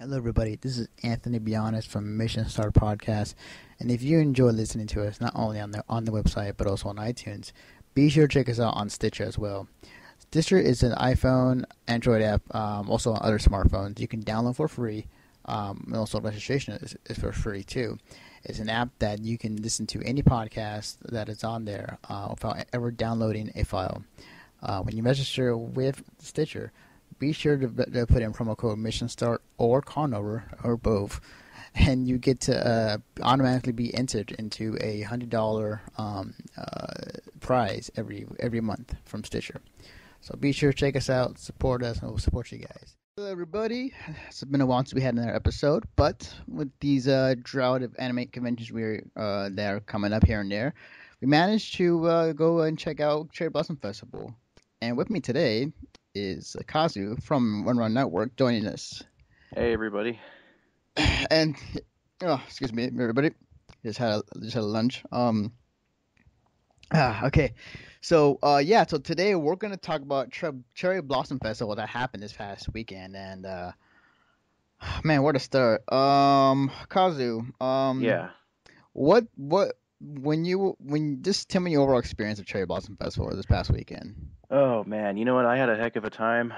Hello, everybody. This is Anthony Bionis from Mission Start Podcast, and if you enjoy listening to us, not only on the website but also on iTunes, be sure to check us out on Stitcher as well. Stitcher is an iPhone, Android app, also on other smartphones. You can download for free, and also registration is for free too. It's an app that you can listen to any podcast that is on there without ever downloading a file. When you register with Stitcher, be sure to put in promo code Mission Start or Conover or both, and you get to automatically be entered into a $100 prize every month from Stitcher. So be sure to check us out, support us, and we'll support you guys. Hello, everybody. It's been a while since we had another episode, but with these drought of anime conventions that are coming up here and there, we managed to go and check out Cherry Blossom Festival. And with me today is Kazu from Run Run Network joining us. Hey everybody. And excuse me, everybody. Just had a lunch. Okay. So so today we're gonna talk about Cherry Blossom Festival that happened this past weekend, and man, where to start? Kazu. Yeah. What when just tell me your overall experience of Cherry Blossom Festival this past weekend. Oh man, you know what? I had a heck of a time.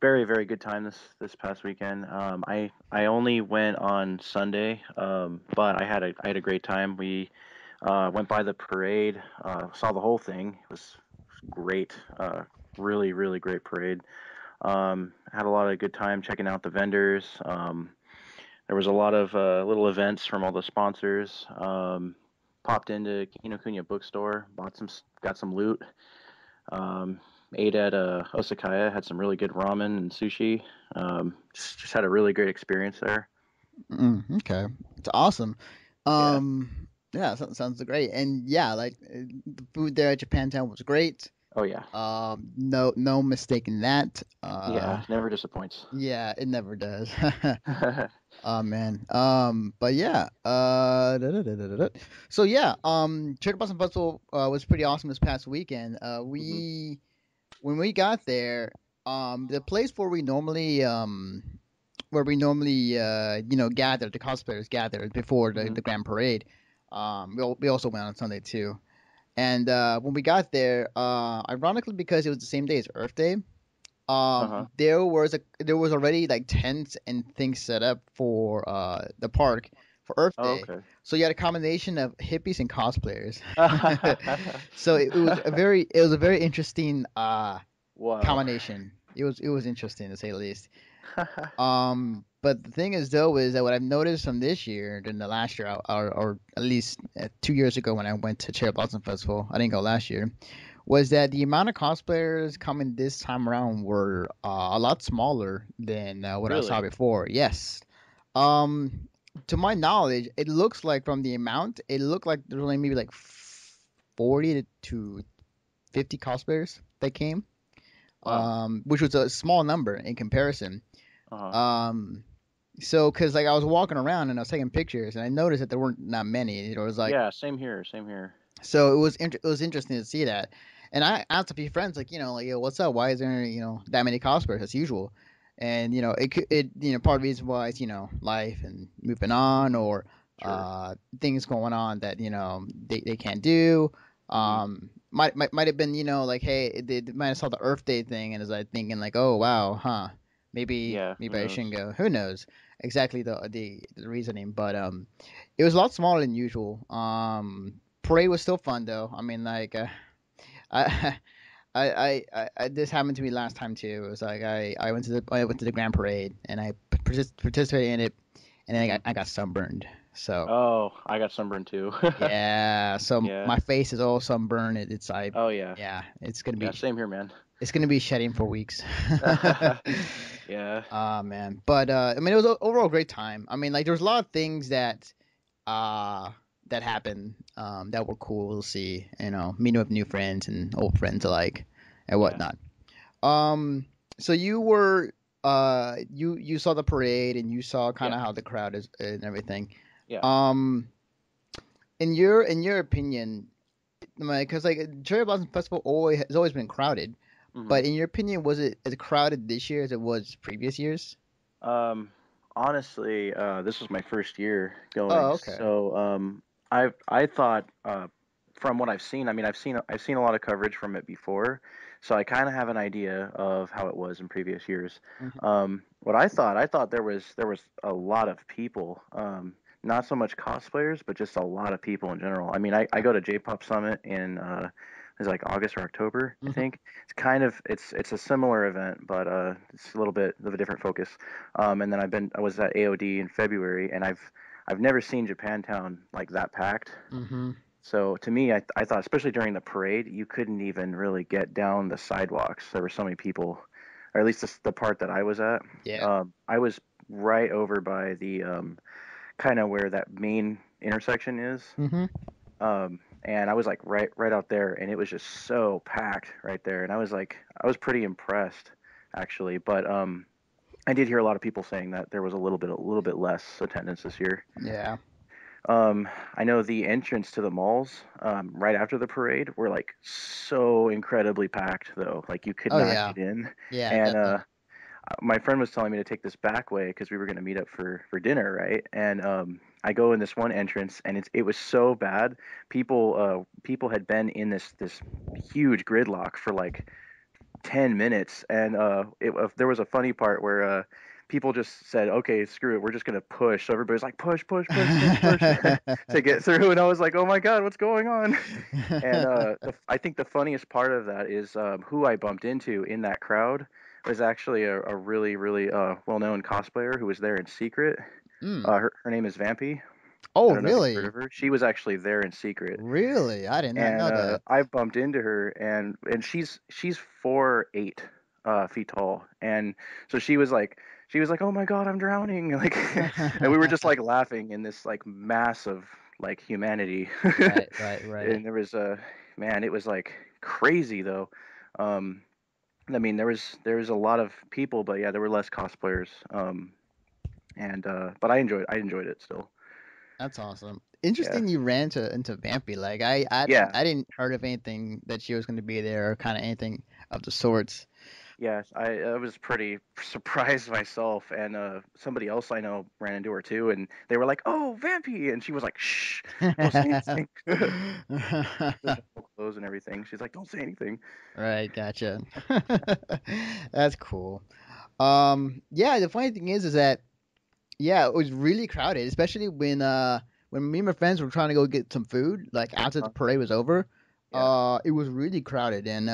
Very, very good time this past weekend. I only went on Sunday, but I had a great time. We went by the parade, saw the whole thing. It was great. Really, really great parade. Had a lot of good time checking out the vendors. There was a lot of little events from all the sponsors. Popped into Kinokuniya bookstore, got some loot. Ate at Osakaya, had some really good ramen and sushi. Just had a really great experience there. Okay, it's awesome. Yeah. Yeah, sounds great. And yeah, like the food there at Japantown was great. Oh yeah. No mistaking that. Yeah. Never disappoints. Yeah, it never does. Oh man. But yeah. So yeah. Cherry Blossom Festival was pretty awesome this past weekend. hmm When we got there, the place where we normally gather, the cosplayers gather before hmm the grand parade. We also went on Sunday too. And when we got there, ironically because it was the same day as Earth Day, Uh-huh. there was already like tents and things set up for the park for Earth Oh, Day. okay. So you had a combination of hippies and cosplayers. So it was a very interesting Wow. combination. It was interesting to say the least. But the thing is though is that what I've noticed from this year than the last year, or at least 2 years ago when I went to Cherry Blossom Festival, I didn't go last year, was that the amount of cosplayers coming this time around were a lot smaller than what I saw Really? before. Yes. Um, to my knowledge, it looks like from the amount, it looked like there was only maybe like 40 to 50 cosplayers that came, Wow. which was a small number in comparison. Uh-huh. Um, so, cause like I was walking around and I was taking pictures and I noticed that there weren't not many. It was like, Yeah, same here, same here. so it was interesting to see that. And I asked a few friends like, like, yo, what's up? Why is there, that many cosplayers as usual? And part of the reason why is life and moving on, or Sure. things going on that they can't do. hmm Might have been like, hey, they might have saw the Earth Day thing and is like thinking like, oh wow, huh, Yeah, who maybe I shouldn't knows? go. Who knows exactly the reasoning, but it was a lot smaller than usual. Parade was still fun though. I mean, like, I, I this happened to me last time too. It was like I went to the grand parade and I participated in it, and then hmm I got sunburned. So Oh, I got sunburned too. yeah, so Yeah. my face is all sunburned. It's I Oh yeah. Yeah, Yeah, same here, man. it's gonna be shedding for weeks. Yeah. Man, but I mean, it was overall a great time. I mean, like, there's a lot of things uh that happened that were cool to see. Meeting with new friends and old friends alike and Yeah. whatnot. Um, so you saw the parade and you saw kind Yeah. of how the crowd is and everything. Yeah. Um, in your opinion, because like Cherry Blossom Festival always has always been crowded, hmm but in your opinion, was it as crowded this year as it was previous years? Um, honestly, this was my first year Oh, going, okay. so I thought from what I've seen, I mean, I've seen a lot of coverage from it before, so I kind of have an idea of how it was in previous years. Hmm. What I thought there was a lot of people, not so much cosplayers, but just a lot of people in general. I mean, I go to J-Pop Summit in it's like August or October, I Hmm. think. It's a similar event, but it's a little bit of a different focus. And then I was at AOD in February, and I've never seen Japantown like that packed. Hmm. So to me, I thought, especially during the parade, you couldn't even really get down the sidewalks. There were so many people, or at least the part that I was at. Yeah. I was right over by the kind of where that main intersection is. Hmm. And I was like right out there, and it was just so packed right there. And I was pretty impressed actually. But I did hear a lot of people saying that there was a little bit less attendance this year. Yeah. I know the entrance to the malls right after the parade were like so incredibly packed though, like you could Oh, not yeah. get in. Yeah, And definitely. my friend was telling me to take this back way because we were going to meet up for dinner, right? And I go in this one entrance, and it was so bad. People had been in this huge gridlock for like 10 minutes, and there was a funny part where people just said, "Okay, screw it, we're just gonna push." So everybody's like, "Push, push, push, push, push," to get through. And I was like, "Oh my God, what's going on?" And I think the funniest part of that is who I bumped into in that crowd was actually a really, really well-known cosplayer who was there in secret. Mm. Her name is Vampy. I Oh, don't know if you've heard really? of her. She was actually there in secret, Really? I did not and know that. I bumped into her, and she's 4'8" feet tall, and so she was like, "Oh my God, I'm drowning!" Like, and we were just like laughing in this like mass of like humanity, Right, right, right. and there was a man, it was like crazy though. Um, I mean, there was a lot of people, but yeah, there were less cosplayers. And but I enjoyed it still. That's awesome. Yeah, Interesting you ran into Vampy. Like yeah. I didn't heard of anything that she was going to be there or kind of anything of the sorts. Yes, I was pretty surprised myself, and somebody else I know ran into her too, and they were like, "Oh, Vampy," and she was like, "Shh, don't say anything." She was in full clothes and everything. She's like, "Don't say anything." Right, gotcha. That's cool. Yeah, the funny thing is that yeah, it was really crowded, especially when me and my friends were trying to go get some food, like after the Uh, parade was over. yeah. It was really crowded and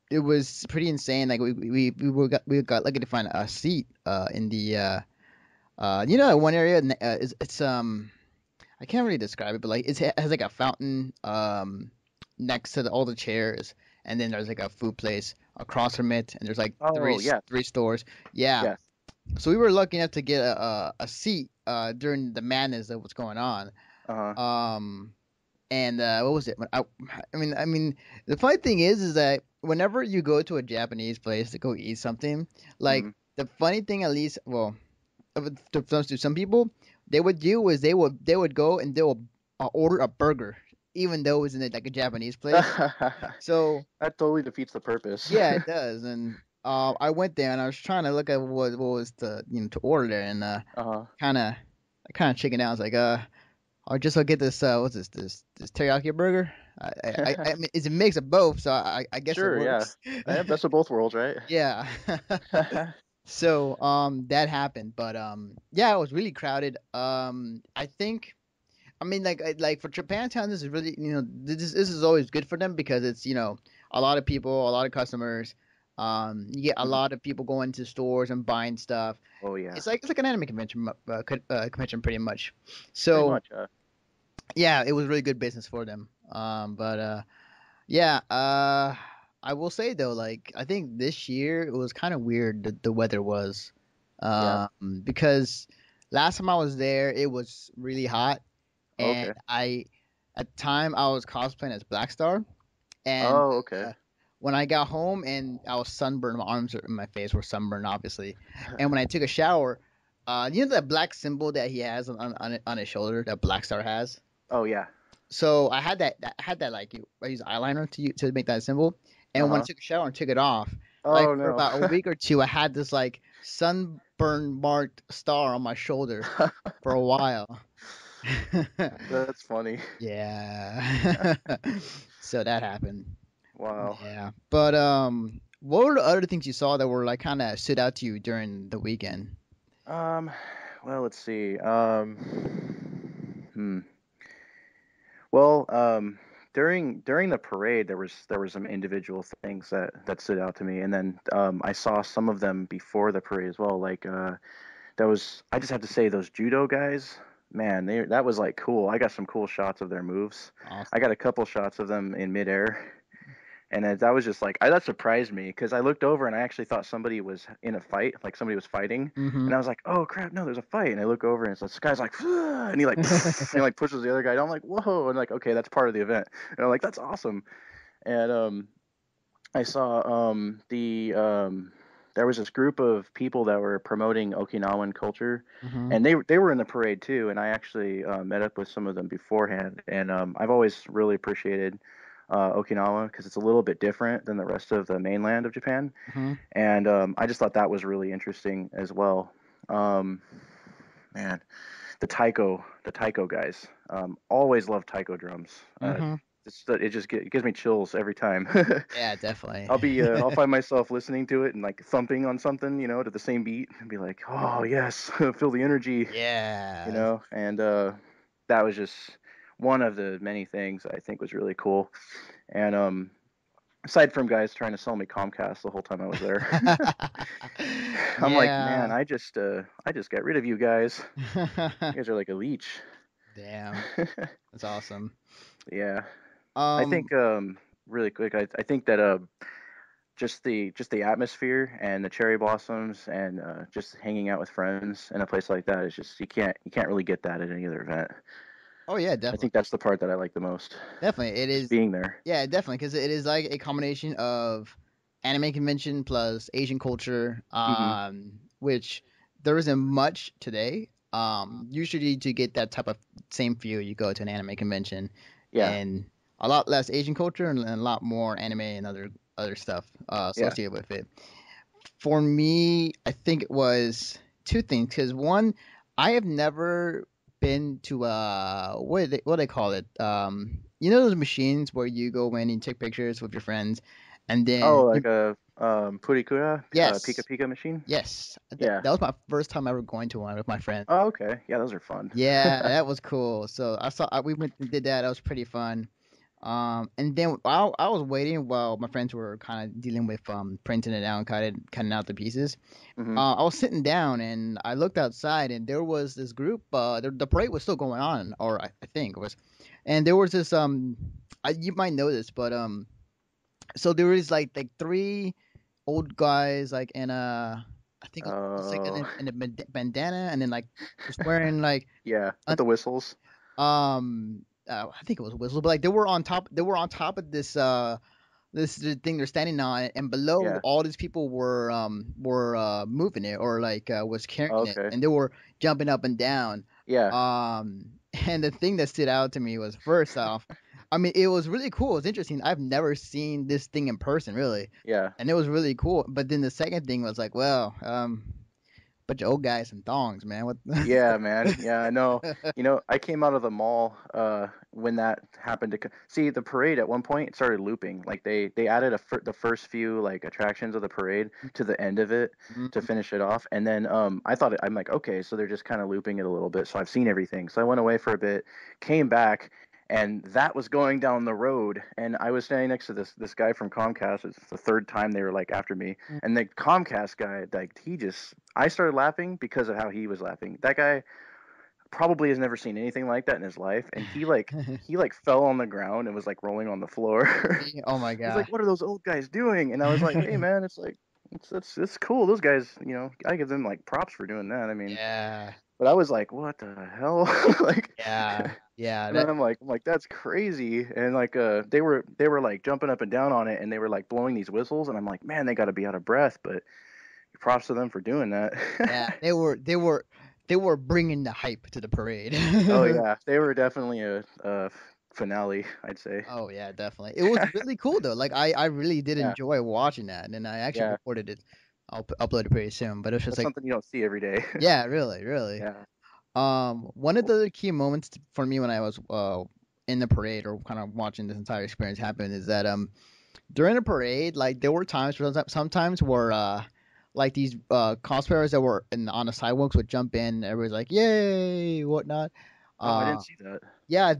it was pretty insane. Like we got lucky to find a seat in the one area it's I can't really describe it, but like it has like a fountain next to all the chairs, and then there's like a food place across from it, and there's like Oh, yeah, three stores. Yeah, yeah. so we were lucky enough to get a seat during the madness of what's going on. Uh-huh. Um, and what was it? I mean, the funny thing is that whenever you go to a Japanese place to go eat something, like Mm. the funny thing, at least, well, to some people, they would do is they would go and they will order a burger, even though it's in like a Japanese place. So That totally defeats the purpose. yeah, it does. And I went there and I was trying to look at what was the to order there, and Uh-huh. kind of I kind of chickened out. I was like, I'll get this what's this teriyaki burger. I mean it's a mix of both, so I guess it Sure, yeah. works. Best of both worlds, right? Yeah. So that happened, but yeah, it was really crowded. I think I mean like for Japantown, this is really this is always good for them because it's a lot of people, a lot of customers. You get a Mhm. lot of people going to stores and buying stuff. Oh yeah, It's like an anime convention, convention pretty much. pretty So much. yeah, it was really good business for them. But yeah, I will say though, like I think this year it was kind of weird the weather was, Yeah. because last time I was there it was really hot, and Okay. at the time I was cosplaying as Black Star, and Oh, okay. when I got home and I was sunburned, my arms and my face were sunburned obviously, and when I took a shower, that black symbol that he has on his shoulder that Black Star has. Oh yeah. So I had that like I use eyeliner to make that symbol. And when I Uh-huh. took a shower and took it off, like Oh for no. about a week or two, I had this like burn marked star on my shoulder for a while. That's funny. Yeah. So that happened. Wow. Yeah. But what were the other things you saw that were like kind of stood out to you during the weekend? Um, well, let's see. Well, during the parade, there was some individual things that stood out to me, and then I saw some of them before the parade as well. Like I just have to say those judo guys, man, that was like cool. I got some cool shots of their moves. I Awesome. got a couple shots of them in midair. And that was just like that surprised me because I looked over and I actually thought somebody was in a fight, like somebody was fighting, Mm-hmm. and I was like, "Oh crap, no, there's a fight!" And I look over and it's this guy's like, and he like, and he like pushes the other guy down. I'm like, "Whoa!" And like, okay, that's part of the event. And I'm like, "That's awesome." And I saw there was this group of people that were promoting Okinawan culture, Mm-hmm. and they were in the parade too. And I actually met up with some of them beforehand, and I've always really appreciated Okinawa because it's a little bit different than the rest of the mainland of Japan, Mm-hmm. and I just thought that was really interesting as well. Um, Man, the taiko guys, always love taiko drums. Mm-hmm. It gives me chills every time. Yeah, definitely. I'll find myself listening to it and like thumping on something, to the same beat and be like, oh yes, feel the energy, Yeah. and that was just one of the many things I think was really cool. And aside from guys trying to sell me Comcast the whole time I was there, I'm like, man, Yeah. I just got rid of you guys. You guys are like a leech. Damn. That's awesome. Yeah, I Um, think really quick, I think that just the atmosphere and the cherry blossoms and just hanging out with friends in a place like that is just you can't really get that at any other event. oh yeah, I definitely. think that's the part that I like the most, Definitely. It just is. being there. Yeah, definitely, because it is like a combination of anime convention plus Asian culture, Hmm. which there isn't much today. Usually to get that type of same feel, you go to an anime convention, Yeah, and a lot less Asian culture and a lot more anime and other stuff yeah. associated with it. For me, I think it was two things. Because one, I have never been to what do they call it? Those machines where you go in and take pictures with your friends, and Oh, then like a Purikura Pika yes, Pika machine. yes, Yeah. that was my first time ever going to one with my friends. Oh, okay. Yeah, those are fun. Yeah, that was cool. So we went and did that. That was pretty fun. And then I was waiting while my friends were kind of dealing with printing it out and cutting out the pieces. Hmm. I was sitting down and I looked outside and there was this group. The parade was still going on, or I think it was, and there was this you might know this, but so there was like three old guys like in a I think it was like Oh, in a bandana and then like was wearing like yeah, with un, the whistles. I think it was whistle, but like they were on top of this is the thing they're standing on, and below Yeah. all these people were moving it or like was carrying it, Okay. and they were jumping up and down. Yeah. And the thing that stood out to me was first off, I mean, it was really cool. It's interesting. I've never seen this thing in person, really, Yeah. and it was really cool. But then the second thing was like, well, bunch of old guys and thongs, man. What? Yeah, man. Yeah, I know. I came out of the mall when that happened see the parade at one point it started looping. Like they added the first few like attractions of the parade to the end of it to Mhm. finish it off. And then I'm like, okay, so they're just kind of looping it a little bit. So I've seen everything. So I went away for a bit, came back, and that was going down the road, and I was standing next to this guy from Comcast. It's the third time they were like after me, and the Comcast guy, like I started laughing because of how he was laughing. That guy probably has never seen anything like that in his life, and he like fell on the ground and was like rolling on the floor. Oh my He's like, god. "What are those old guys doing?" And I was like, "Hey man, it's like it's cool. Those guys, I give them like props for doing that. I mean, Yeah. but I was like, what the hell? Like, Yeah. Yeah. and then I'm like, that's crazy. And like, they were like jumping up and down on it, and they were like blowing these whistles, and I'm like, man, they got to be out of breath. But props to them for doing that. Yeah, they were bringing the hype to the parade. Oh yeah, they were definitely a finale, I'd say. Oh yeah, definitely. It was really cool though. Like I really did Yeah, enjoy watching that, and I actually yeah, recorded it. upload it pretty soon. But it's just That's like, something you don't see every day. yeah, really, really. Yeah. One of the key moments for me when I was in the parade or kind of watching this entire experience happen is that during the parade, like there were times sometimes where like these cosplayers that were on the sidewalks would jump in. And everybody's like, "Yay!" whatnot. Oh, I didn't Uh, see that. yeah,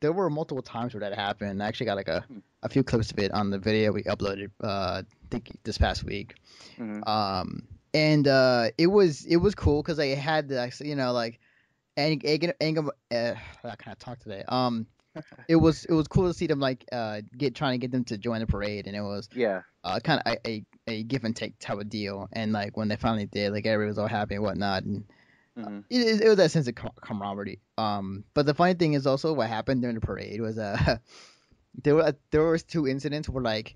there were multiple times where that happened. I actually got like Hmm. a few clips of it on the video we uploaded I think this past week. Mm-hmm. And it was cool because I had the, like I kind of talk today. It was cool to see them like trying to get them to join the parade, and it was Yeah. kind of a give and take type of deal. And like when they finally did, like everybody was all happy and whatnot, and Mm-hmm. it was that sense of camaraderie. But the funny thing is also what happened during the parade was there was two incidents where like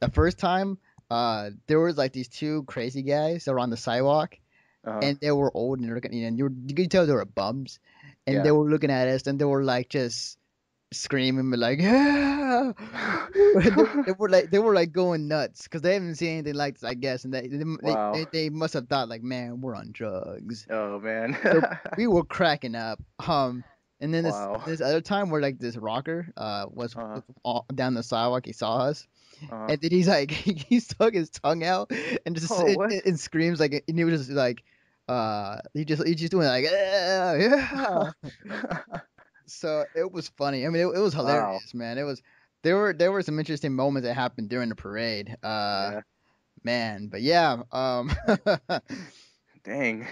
the first time there was like these two crazy guys that were on the sidewalk Uh-huh. and they were old and they're looking, and you could tell they were bums, and they Yeah. were looking at us and they were like just screaming but like yeah. They were like going nuts because they haven't seen anything like this, I guess, and they, Wow. they, they must have thought like, man, we're on drugs. Oh man. So we were cracking up. And then this Wow. this other time where like this rocker Uh-huh. was down the sidewalk, he saw us, Uh-huh. and then he's like he stuck his tongue out and just Oh, what? and screams like, and he was just like he's just doing like yeah. So it was funny. I mean, it was Wow. hilarious, man. There were some interesting moments that happened during the parade. Yeah. Man, but yeah, Dang.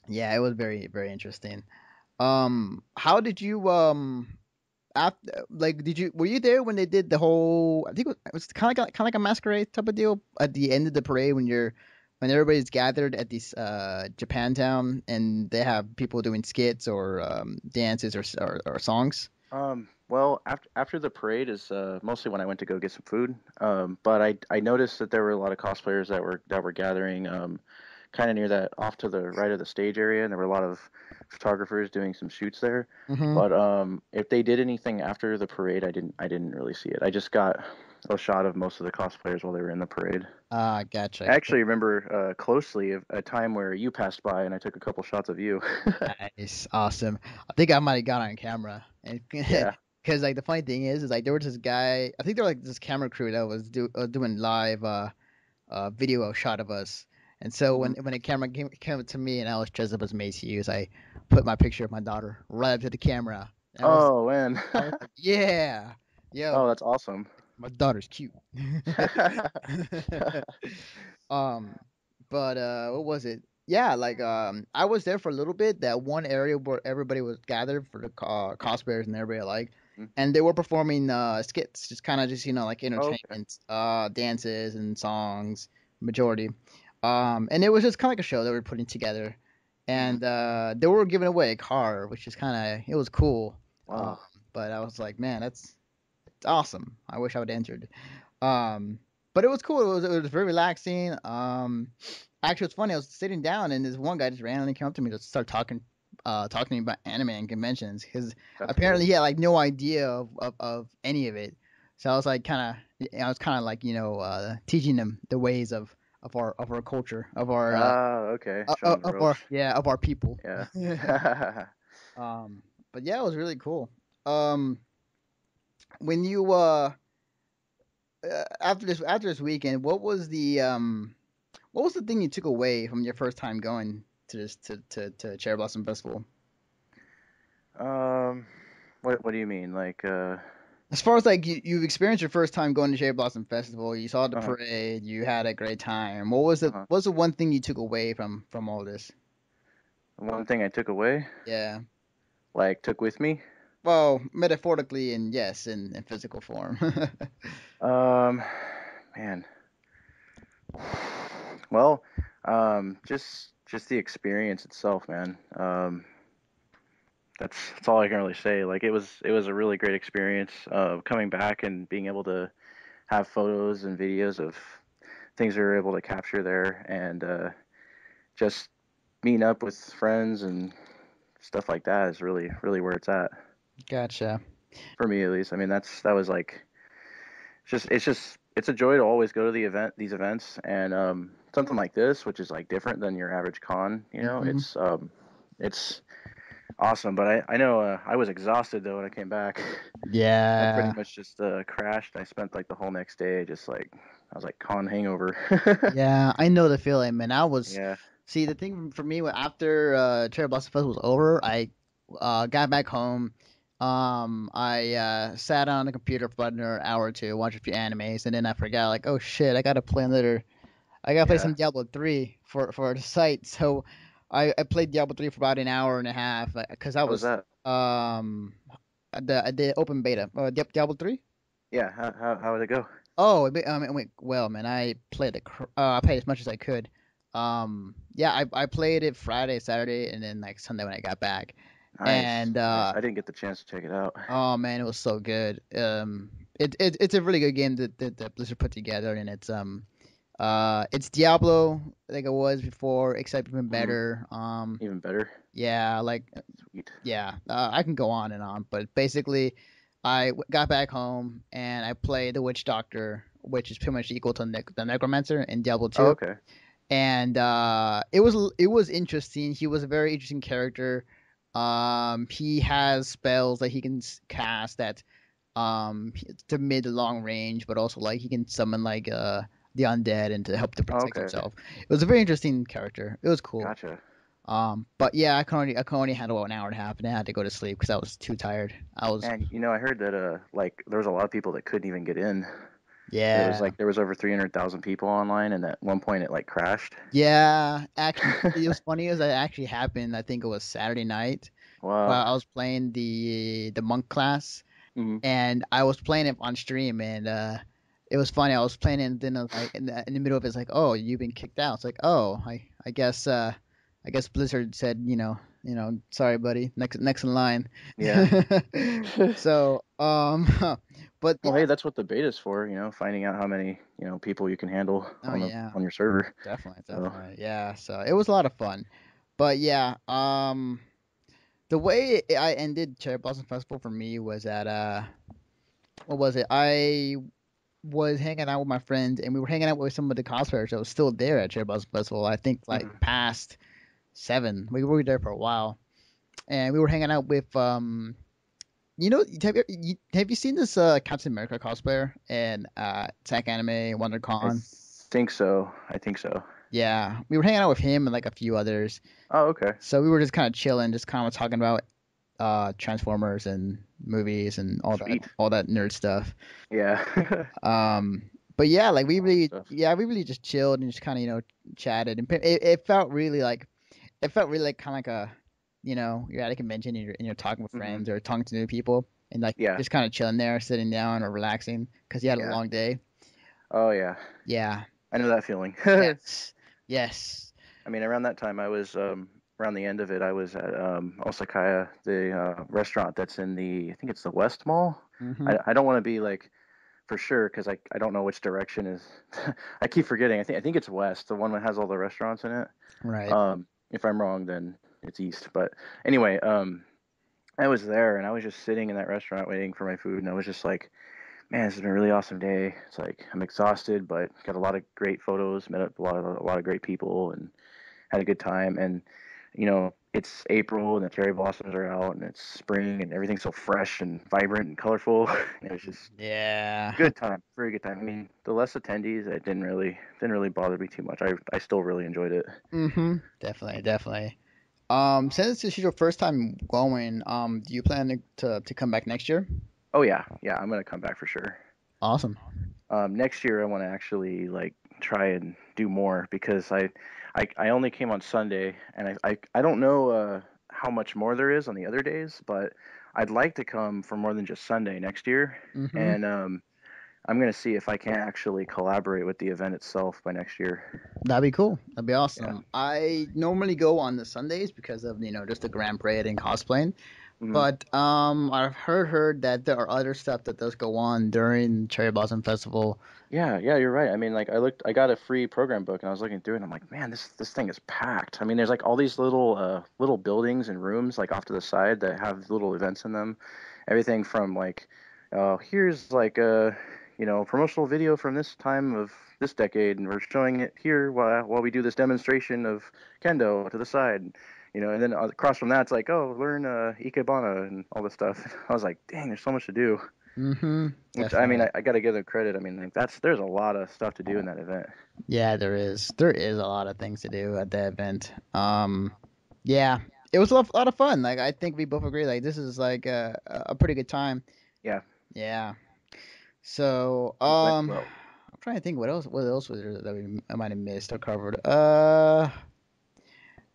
yeah, it was very very interesting. How did you after like did you were you there when they did the whole? I think it was kind of like a masquerade type of deal at the end of the parade when everybody's gathered at this Japantown and they have people doing skits or dances or songs. Well, after the parade is mostly when I went to go get some food. But I noticed that there were a lot of cosplayers that were gathering kind of near that off to the right of the stage area, and there were a lot of photographers doing some shoots there. Mm-hmm. But if they did anything after the parade, I didn't really see it. I just got a shot of most of the cosplayers while they were in the parade. Ah, gotcha. I actually remember closely a time where you passed by and I took a couple shots of you. Nice, awesome. I think I might have got on camera, and Yeah. because like the funny thing is like there was this guy. I think there was like this camera crew that was doing live video shot of us. And so Hmm. when the camera came to me and I was dressed up as Macy Hughes, I put my picture of my daughter right up to the camera. And Oh man. I was like, yeah, Oh, yo, that's awesome. my daughter's cute. um, but what was it? Yeah, like I was there for a little bit. That one area where everybody was gathered for the cosplayers and everybody alike, and they were performing skits, just kind of just like Oh, okay. entertainment, dances and songs, majority. And it was just kind of like a show they were putting together, Hmm. and they were giving away a car, which is kind of it was cool. Um, Wow. but I was like, man, that's awesome. I wish I would have entered. Um, but it was cool. It was very relaxing. Actually, it's funny. I was sitting down, and this one guy just randomly came up to me to start talking to me about anime and conventions. Because That's apparently cool. he had like no idea of any of it. So I was kind of like teaching him the ways of our culture Ah, okay. Showing the ropes. of our people. Yeah. But yeah, it was really cool. Um, when you after this weekend, what was the thing you took away from your first time going to this to Cherry Blossom Festival? Um, what do you mean? Like As far as like you've experienced your first time going to Cherry Blossom Festival, you saw the uh-huh, parade, you had a great time. What was the one thing you took away from all this? one thing I took away, Yeah. like took with me. Well, metaphorically and yes, in physical form. Um, man. Well, just the experience itself, man. That's all I can really say. Like it was a really great experience. Coming back and being able to have photos and videos of things we were able to capture there, and just meeting up with friends and stuff like that is really where it's at Gotcha. for me at least. I mean that was like it's just it's a joy to always go to these events, and something like this, which is like different than your average con. Hmm. It's awesome. But I know I was exhausted though when I came back. I pretty Yeah. much just crashed. I spent like the whole next day just like I was like con hangover. Yeah, I know the feeling, man. Yeah. See, the thing for me, after Cherry Blossom Festival was over, I got back home. I sat on the computer for about an hour or two, watched a few animes, and then I forgot, like, oh shit, I gotta play Yeah. some Diablo 3 for the site. So I played Diablo 3 for about an hour and a half, because I How was was that? the open beta. Diablo 3. Yeah. How did it go? Oh, it went well, man. I played as much as I could. Yeah, I played it Friday, Saturday, and then like Sunday when I got back. Nice. And Nice. I didn't get the chance to check it out. oh man, it was so good. It's a really good game that Blizzard put together, and it's Diablo like it was before, except even Hmm. better. Even better. Yeah, like Sweet. yeah, I can go on and on, but basically, got back home and I played the Witch Doctor, which is pretty much equal to the Necromancer in Diablo Oh, 2, okay. and it was interesting. He was a very interesting character. He has spells that he can cast that to mid to long range, but also like he can summon like the undead and to help to Oh, protect okay. himself. It was a very interesting character. It was cool. Gotcha. But yeah, I can only handle an hour and a half, and I had to go to sleep because I was too tired. I was And I heard that like there was a lot of people that couldn't even get in. Yeah, There was over 300,000 people online, and at one point it like crashed. yeah. Actually, it was funny as that actually happened. I think it was Saturday night Wow. while I was playing the monk class, Hmm. and I was playing it on stream, and it was funny. I was playing it, and then I was like in the middle of it, it's like, oh, you've been kicked out. It's like, oh, I guess Blizzard said, sorry, buddy, next in line. Yeah. So, but Well, yeah, hey, that's what the beta's for, finding out how many, people you can handle oh yeah, on your server. definitely, So, definitely, yeah. So it was a lot of fun, but yeah, the way I ended Cherry Blossom Festival for me was that what was it? I was hanging out with my friends, and we were hanging out with some of the cosplayers that was still there at Cherry Blossom Festival. I think like mhm. past 7. We were there for a while, and we were hanging out with have you seen this Captain America cosplayer in Tech Anime I WonderCon? think so. I think so. Yeah, we were hanging out with him and like a few others. Oh, okay. So we were just kind of chilling, just kind of talking about Transformers and movies and all that Sweet. all that nerd stuff. Yeah. But yeah, like Awesome stuff. we really just chilled and just kind of chatted, and it felt really like kind of like you're at a convention and you're talking with Hmm. friends or talking to new people and like Yeah. just kind of chilling there, sitting down or relaxing because you had a Yeah. long day. Oh, yeah. Yeah. I know that feeling. Yes. Yes. I mean, around that time, around the end of it, I was at Osakaya, the restaurant that's in I think it's the West Mall. Hmm. I don't want to be like for sure because I don't know which direction is. I keep forgetting. I think it's West, the one that has all the restaurants in it. Right. If I'm wrong, then it's East. But anyway, I was there and I was just sitting in that restaurant waiting for my food, and I was just like, man, this has been a really awesome day. It's like I'm exhausted, but got a lot of great photos, met up a lot of great people, and had a good time. And it's April and the cherry blossoms are out, and it's spring, and everything's so fresh and vibrant and colorful. And it was just Yeah. good time, very good time. I mean, the less attendees, it didn't really bother me too much. I still really enjoyed it. Definitely, definitely. Since this is your first time going, do you plan to come back next year? Oh yeah, yeah, I'm gonna come back for sure. Awesome. Next year I want to actually like try and do more because I only came on Sunday, and I don't know how much more there is on the other days, but I'd like to come for more than just Sunday next year. Mm-hmm. And I'm gonna see if I can actually collaborate with the event itself by next year. That'd be cool. That'd be Yeah. awesome. I normally go on the Sundays because of just the grand parade and cosplaying. Hmm. But I've heard that there are other stuff that does go on during Cherry Blossom Festival. Yeah, yeah, you're right. I mean, like I got a free program book and I was looking through it and I'm like, man, this thing is packed. I mean, there's like all these little buildings and rooms like off to the side that have little events in them. Everything from like, here's like promotional video from this time of this decade, and we're showing it here while we do this demonstration of kendo to the side. And then across from that, it's like, oh, learn ikebana and all this stuff. I was like, dang, there's so much to do. Mm-hmm. Which I mean, Definitely. I got to give them credit. I mean, like there's a lot of stuff to do in that event. Yeah, there is. There is a lot of things to do at the event. Yeah, it was lot of fun. Like I think we both agree. Like this is like a pretty good time. Yeah, Yeah. So it went well. I'm trying to think what else was there that I might have missed or covered.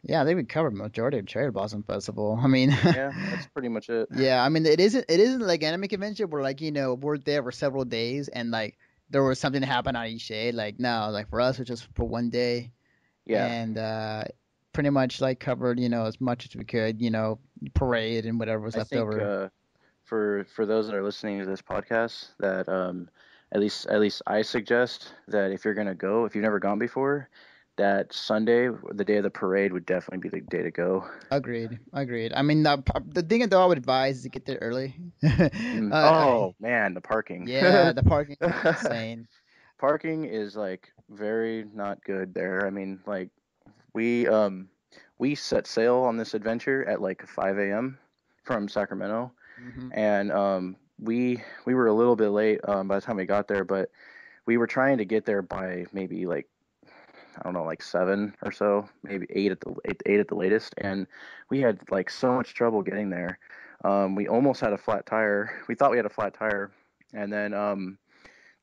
Yeah, I think we covered majority of Cherry Blossom Festival. I mean, Yeah, that's pretty much it. yeah, I mean it isn't like anime convention where like we're there for several days and like there was something to happen on each day. Like no, like for us it's just for one day Yeah, and pretty much like covered as much as we could. Parade and whatever was I left think over. for those that are listening to this podcast, that at least I suggest that if you're gonna go, if you've never gone before, that Sunday, the day of the parade, would definitely be the day to go. Agreed. Agreed. I mean, the thing that I would advise is to get there early. Oh man, the parking. Yeah, the parking is insane. Parking is like very not good there. I mean, like we um we set sail on this adventure at like 5 a.m. from Sacramento, Hmm. and we were a little bit late by the time we got there, but we were trying to get there by maybe like, I don't know, like 7 or so, maybe 8 at the latest, and we had like so much trouble getting there. We almost had a flat tire. We thought we had a flat tire, and then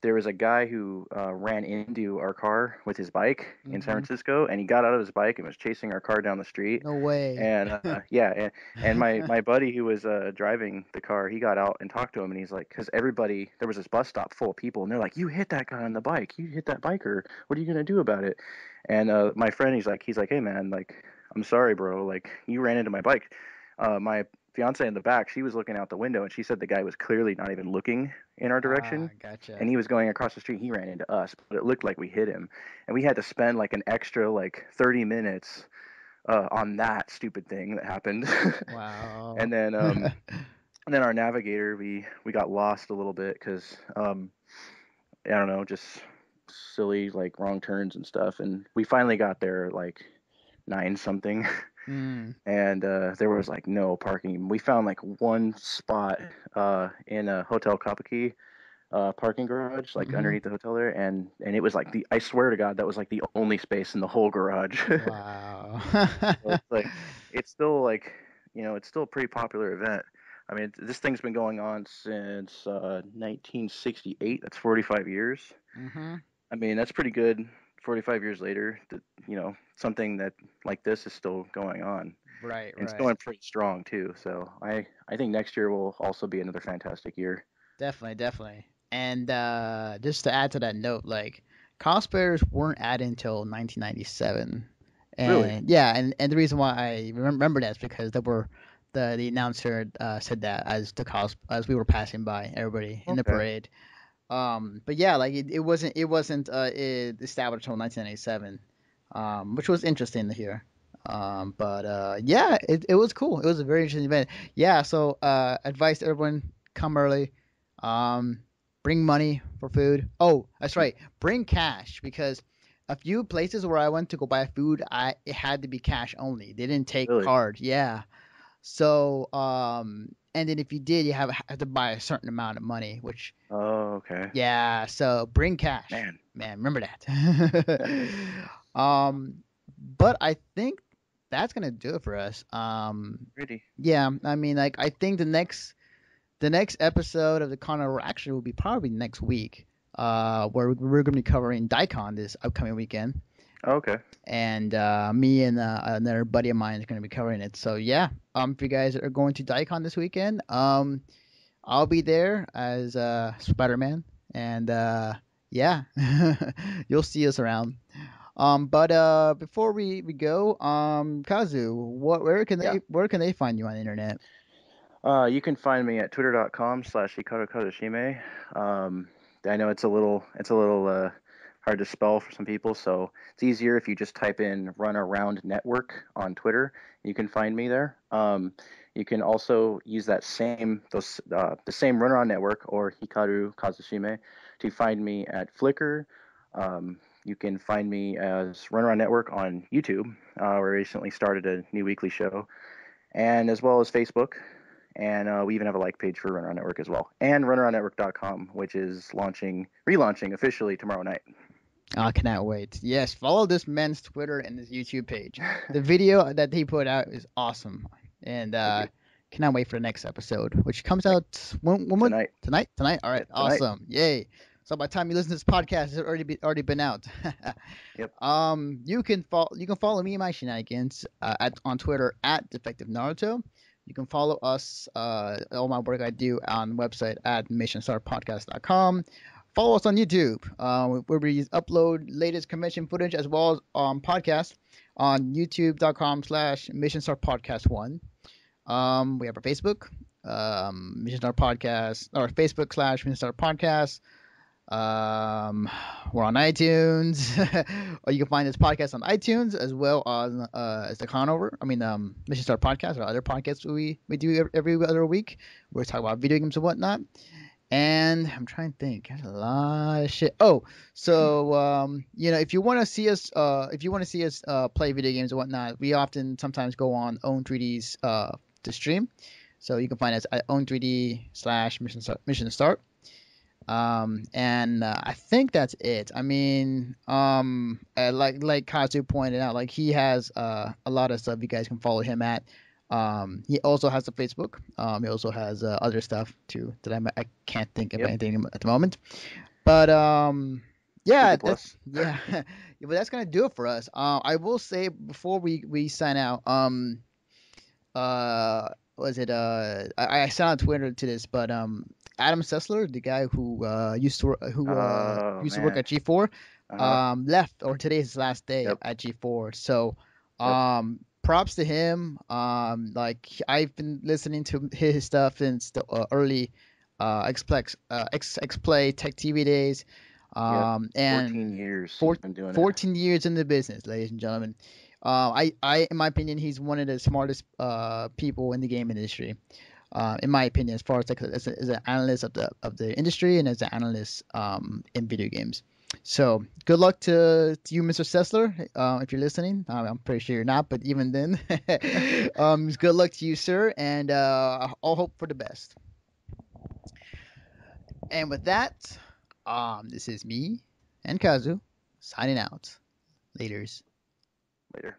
there was a guy who ran into our car with his bike in San Hmm. Francisco, and he got out of his bike and was chasing our car down the street. No way. And yeah, and my buddy who was driving the car, he got out and talked to him, and he's like, because everybody, there was this bus stop full of people, and they're like, you hit that guy on the bike, you hit that biker, what are you gonna do about it? And my friend, he's like, hey man, like, I'm sorry, bro, like, you ran into my bike. My fiance in the back, she was looking out the window, and she said the guy was clearly not even looking in our Ah, direction, and gotcha. he was going across the street. He ran into us, but it looked like we hit him, and we had to spend like an extra like 30 minutes on that stupid thing that happened. Wow. and then um, and then our navigator, we got lost a little bit because I don't know, just silly like wrong turns and stuff, and we finally got there like 9 something. Mm. And there was like no parking. We found like one spot in a Hotel Kapaki parking garage, like Hmm. underneath the hotel there, and it was like I swear to God, that was like the only space in the whole garage. Wow. So it's like it's still like it's still a pretty popular event. I mean, this thing's been going on since 1968. That's 45 years. Hmm. I mean, that's pretty good. 45 years later, that something that like this is still going on, Right, and it's right. going pretty strong too. So I think next year will also be another fantastic year. Definitely, definitely. And just to add to that note, like cosplayers weren't added until 1997. Really? And yeah, and the reason why I remember that is because there were the announcer said that as we were passing by everybody in the Okay. parade. But yeah, like it wasn't established until 1997, which was interesting to hear. But yeah, it was cool. It was a very interesting event. Yeah, so advice to everyone: come early. Um, bring money for food. Oh, that's right. Bring cash because a few places where I went to go buy food, it had to be cash only. They didn't take Really? card. Yeah. So and then if you did, you have to buy a certain amount of money, which Oh, okay. yeah, so bring cash. Man. Man, remember that. um but I think that's gonna do it for us. Pretty. Yeah, I mean like I think the next episode of the Conover actually will be probably next week. Where we're gonna be covering Daikon this upcoming weekend. Okay. And me and another buddy of mine is gonna be covering it. So yeah, if you guys are going to Daikon this weekend, I'll be there as Spider-Man, and yeah, you'll see us around. But before we go, Kazu, where can Yeah. they find you on the internet? You can find me at twitter.com/hikaru Um, I know it's a little hard to spell for some people, so it's easier if you just type in Run Around Network on Twitter. You can find me there. You can also use the same Run Around Network or Hikaru Kazushime to find me at Flickr. You can find me as Runaround Network on YouTube. We recently started a new weekly show, and as well as Facebook. And we even have a like page for Runaround Network as well, and runaroundnetwork.com, which is relaunching officially tomorrow night. I cannot wait. Yes, follow this man's Twitter and his YouTube page. The video that he put out is awesome, and cannot wait for the next episode, which comes out Tonight. Tonight. All right, Tonight. Awesome, yay! So by the time you listen to this podcast, it's already been out. Yep. You can follow me and my shenanigans on Twitter at Defective Naruto. You can follow us all my work I do on the website at missionstarpodcast.com. Follow us on YouTube, where we upload latest convention footage as well as podcasts on youtube.com/missionstarpodcast1. We have our Facebook, Mission Star Podcast, or Facebook/Mission Star Podcast. We're on iTunes, or you can find this podcast on iTunes as well as the Conover. Mission Star Podcast, or other podcasts we do every other week. We talk about video games and whatnot. And I'm trying to think. There's a lot of shit. Oh, so if you want to see us, play video games and whatnot, we sometimes go on Own3D's to stream. So you can find us at Own3D/Mission Start. I think that's it. Like Kazu pointed out, like he has a lot of stuff you guys can follow him at. He also has a Facebook. He also has other stuff too that I can't think of anything at the moment. But yeah, but that's gonna do it for us. I will say before we sign out, was it I sent on Twitter to this, but Adam Sessler, the guy who used to work at G4, left, or today's his last day at G4. So props to him. Like I've been listening to his stuff since the early X-Play Tech TV days. And 14 years. 14 years in the business, ladies and gentlemen. I in my opinion, he's one of the smartest people in the game industry. In my opinion, as far as as an analyst of the industry and as an analyst in video games. So good luck to you, Mr. Sessler, if you're listening. I'm pretty sure you're not, but even then, good luck to you, sir, and all hope for the best. And with that, this is me and Kazu signing out. Laters. Later.